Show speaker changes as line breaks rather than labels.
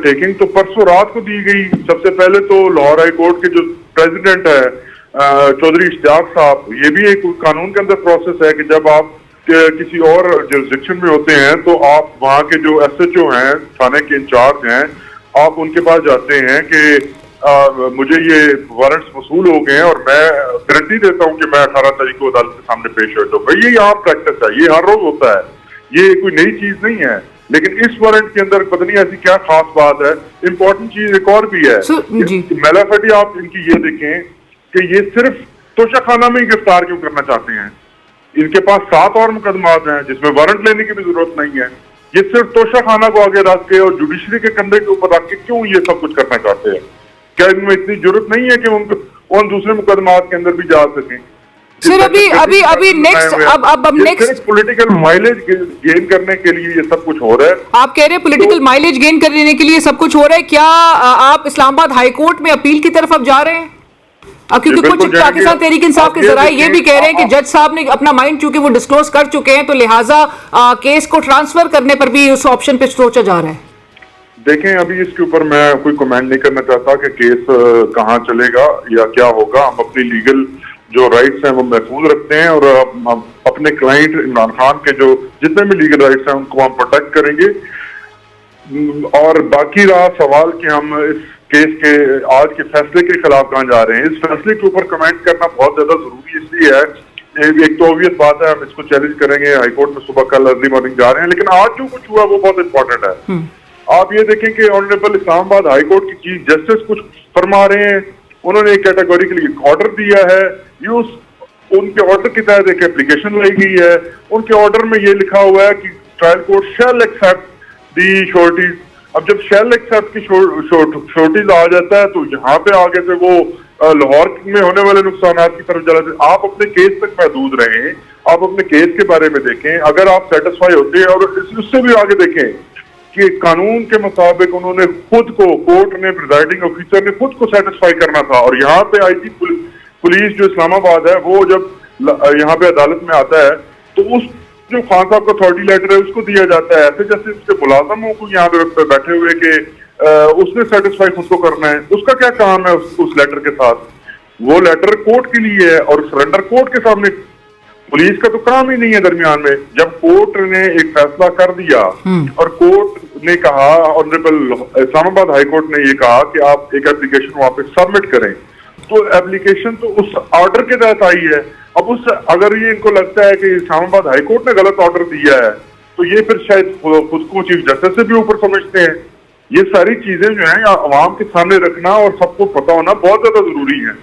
Taking तो परसों रात को दी गई। सबसे पहले तो लाहौर हाई कोर्ट के जो प्रेसिडेंट है चौधरी इश्तियाक साहब, ये भी एक कानून के अंदर प्रोसेस है कि जब आप किसी और जुरिस्डिक्शन में होते हैं तो आप वहाँ के जो SHO हैं, थाने के इंचार्ज हैं, आप उनके पास जाते हैं कि मुझे ये वारंट्स वसूल हो गए हैं और मैं गारंटी देता हूँ कि मैं 18 तारीख को अदालत के सामने पेश हो जाऊंगा। ये यहाँ प्रैक्टिस है, ये हर रोज होता है, ये कोई नई चीज नहीं है। लेकिन इस वारंट के अंदर पता नहीं ऐसी क्या खास बात है। इंपॉर्टेंट चीज एक और भी है, मैलाफेटी आप इनकी ये देखें कि ये सिर्फ तोशाखाना में ही गिरफ्तार क्यों करना चाहते हैं। इनके पास 7 और मुकदमात हैं जिसमें वारंट लेने की भी जरूरत नहीं है। ये सिर्फ तोशाखाना को आगे रख के और जुडिशरी के कंधे के ऊपर रख के क्यों ये सब कुछ करना चाहते हैं? क्या इनमें इतनी जरूरत नहीं है कि उन दूसरे मुकदमात के अंदर भी जा सकें?
सर अभी नेक्स्ट अब नेक्स्ट
पॉलिटिकल माइलेज गेन करने के लिए ये सब कुछ हो रहा है।
आप कह रहे हैं पॉलिटिकल माइलेज गेन करने के लिए सब कुछ हो रहा है। क्या आप इस्लामाबाद हाई कोर्ट में अपील की तरफ अब जा रहे हैं? अब क्योंकि कुछ पाकिस्तान तहरीक इंसाफ के जराये ये भी कह रहे हैं कि जज साहब ने अपना माइंड चूंकि वो डिस्क्लोज कर चुके हैं तो लिहाजा केस को ट्रांसफर करने पर भी उस ऑप्शन पे सोचा जा रहा है।
देखें, अभी इसके ऊपर मैं कोई कमेंट नहीं करना चाहता कि केस कहाँ चलेगा या क्या होगा। हम अपनी लीगल जो राइट्स हैं वो महफूज रखते हैं और हम अपने क्लाइंट इमरान खान के जो जितने भी लीगल राइट्स हैं उनको हम प्रोटेक्ट करेंगे। और बाकी रहा सवाल कि हम इस केस के आज के फैसले के खिलाफ कहाँ जा रहे हैं, इस फैसले के ऊपर कमेंट करना बहुत ज्यादा जरूरी इसलिए है। एक तो ऑब्वियस बात है, हम इसको चैलेंज करेंगे हाईकोर्ट में, सुबह कल अर्ली मॉर्निंग जा रहे हैं। लेकिन आज जो कुछ हुआ वो बहुत इंपॉर्टेंट है। आप ये देखें कि ऑनरेबल इस्लामाबाद हाईकोर्ट की चीफ जस्टिस कुछ फरमा रहे हैं। उन्होंने एक कैटेगोरिकली ऑर्डर दिया है, ये उनके ऑर्डर के तहत एक एप्लीकेशन लाई गई है। उनके ऑर्डर में ये लिखा हुआ है कि ट्रायल कोर्ट शैल एक्सेप्ट दी श्योरिटीज। अब जब शैल एक्सेप्ट की श्योरिटीज आ जाता है तो यहाँ पे आगे से वो लाहौर में होने वाले नुकसान की तरफ चला जाए। आप अपने केस तक महदूद रहें, आप अपने केस के बारे में देखें। अगर आप सेटिस्फाई होते हैं और उससे भी आगे देखें कि कानून के मुताबिक उन्होंने खुद को, कोर्ट ने, प्रिजाइडिंग ऑफिसर ने खुद को सेटिस्फाई करना था। और यहाँ पे आईजी पुलिस जो इस्लामाबाद है वो जब यहाँ पे अदालत में आता है तो उस जो खान साहब का अथॉरिटी लेटर है उसको दिया जाता है ऐसे जैसे उसके मुलाजमों को यहाँ पे बैठे हुए कि उसने सेटिस्फाई खुद को करना है। उसका क्या काम है उस लेटर के साथ? वो लेटर कोर्ट के लिए है और सरेंडर कोर्ट के सामने। पुलिस का तो काम ही नहीं है दरमियान में। जब कोर्ट ने एक फैसला कर दिया और कोर्ट ने कहा, ऑनरेबल इस्लामाबाद हाई कोर्ट ने ये कहा कि आप एक एप्लीकेशन वहां पे सबमिट करें, तो एप्लीकेशन तो उस ऑर्डर के तहत आई है। अब अगर ये इनको लगता है कि इस्लामाबाद हाई कोर्ट ने गलत ऑर्डर दिया है तो ये फिर शायद खुद को चीफ जस्टिस से भी ऊपर समझते हैं। ये सारी चीजें जो हैं अवाम के सामने रखना और सबको पता होना बहुत ज्यादा जरूरी है।